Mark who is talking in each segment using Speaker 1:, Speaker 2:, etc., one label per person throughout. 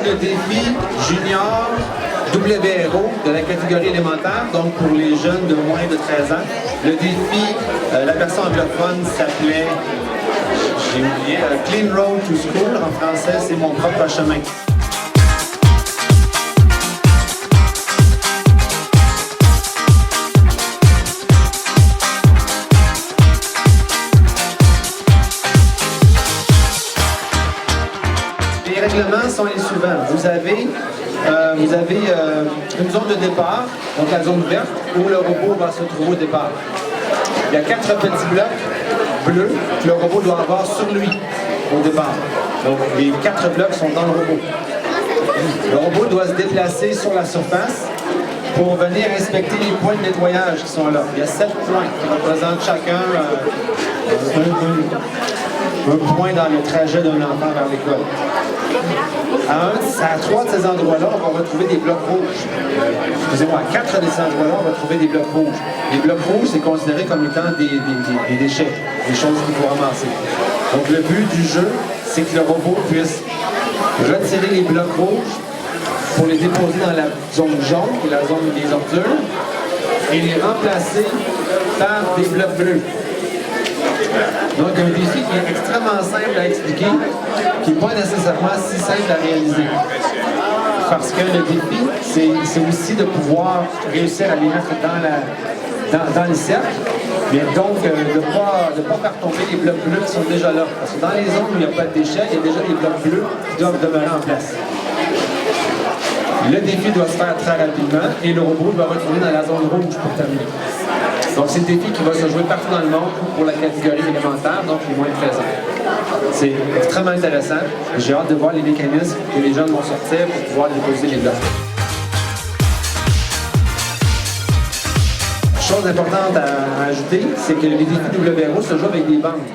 Speaker 1: le défi junior WRO de la catégorie élémentaire, donc pour les jeunes de moins de 13 ans. Le défi, la version anglophone s'appelait, j'ai oublié, Clean Road to School. En français, c'est mon propre chemin. Les règlements sont les suivants. Vous avez une zone de départ, donc la zone verte, où le robot va se trouver au départ. Il y a 4 petits blocs bleus que le robot doit avoir sur lui au départ. Donc les 4 blocs sont dans le robot. Le robot doit se déplacer sur la surface pour venir inspecter les points de nettoyage qui sont là. Il y a 7 points qui représentent chacun un point dans le trajet d'un enfant vers l'école. À 3 de ces endroits-là, on va retrouver des blocs rouges. Excusez-moi, à 4 de ces endroits-là, on va trouver des blocs rouges. Les blocs rouges, c'est considéré comme étant des déchets, des choses qu'il faut ramasser. Donc le but du jeu, c'est que le robot puisse retirer les blocs rouges pour les déposer dans la zone jaune, qui est la zone des ordures, et les remplacer par des blocs bleus. Donc, un défi qui est extrêmement simple à expliquer, qui n'est pas nécessairement si simple à réaliser. Parce que le défi, c'est aussi de pouvoir réussir à les mettre dans le cercle, mais donc de ne pas faire tomber les blocs bleus qui sont déjà là. Parce que dans les zones où il n'y a pas de déchets, il y a déjà des blocs bleus qui doivent demeurer en place. Le défi doit se faire très rapidement et le robot doit retrouver dans la zone rouge pour terminer. Donc c'est le défi qui va se jouer partout dans le monde pour la catégorie élémentaire, donc les moins de 13 ans. C'est extrêmement intéressant. J'ai hâte de voir les mécanismes que les jeunes vont sortir pour pouvoir déposer les blocs. Chose importante à ajouter, c'est que les défis WRO se jouent avec des bandes.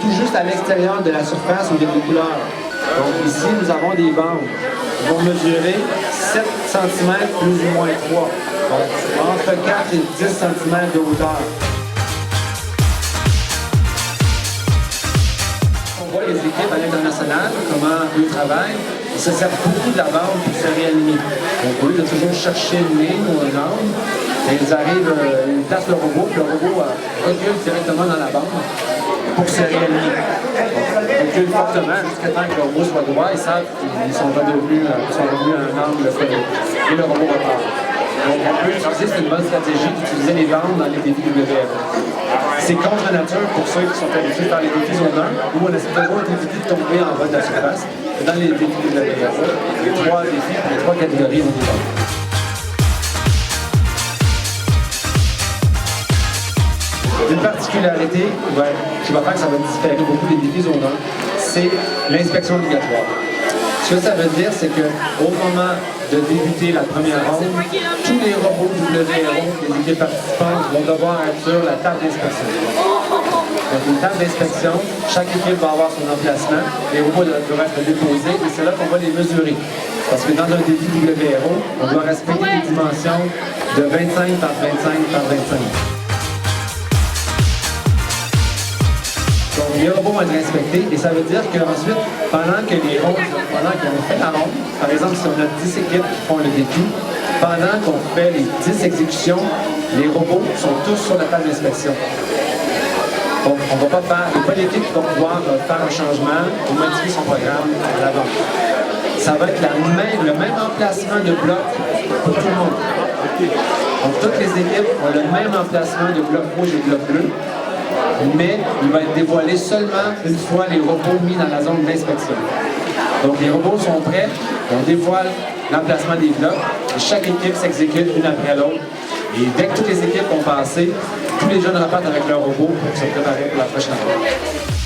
Speaker 1: Tout juste à l'extérieur de la surface où il y a des couleurs. Donc ici, nous avons des bandes qui vont mesurer 7 cm plus ou moins 3. Donc entre 4 et 10 cm de hauteur. On voit les équipes à l'international, comment eux travaillent. Ils se servent beaucoup de la bande pour se réaligner. Donc au lieu de toujours chercher une ligne ou un angle, ils arrivent, ils placent le robot, puis le robot recule directement dans la bande pour se réaligner. Ils reculent fortement jusqu'à temps que le robot soit droit, ils savent qu'ils sont revenus à un angle ferré. Et le robot repart. Donc on peut utiliser, c'est une bonne stratégie d'utiliser les bandes dans les défis WRO. C'est contre nature pour ceux qui sont habitués par les défis zone 1, où on essaie toujours d'éviter de tomber en bas de la surface. Dans les défis WRO, les 3 défis, les 3 catégories ont des bandes. Une particularité qui va faire que ça va différer beaucoup des défis zone 1, c'est l'inspection obligatoire. Ce que ça veut dire, c'est qu'au moment de débuter la première ronde, tous les robots WRO, les équipes participantes, vont devoir être sur la table d'inspection. Donc une table d'inspection, chaque équipe va avoir son emplacement, les robots doivent être déposés et c'est là qu'on va les mesurer. Parce que dans un défi WRO, on doit respecter des dimensions de 25 par 25 par 25. Donc les robots vont être inspectés et ça veut dire qu'ensuite, pendant qu'on fait la ronde, par exemple si on a 10 équipes qui font le défi, pendant qu'on fait les 10 exécutions, les robots sont tous sur la table d'inspection. Donc on ne va pas faire, il n'y a pas d'équipe qui va pouvoir faire un changement ou modifier son programme à l'avant. Ça va être le même emplacement de blocs pour tout le monde. Donc toutes les équipes ont le même emplacement de blocs rouges et blocs bleus, mais il va être dévoilé seulement une fois les robots mis dans la zone d'inspection. Donc les robots sont prêts, on dévoile l'emplacement des blocs, et chaque équipe s'exécute une après l'autre. Et dès que toutes les équipes ont passé, tous les jeunes repartent avec leur robot pour se préparer pour la prochaine ronde.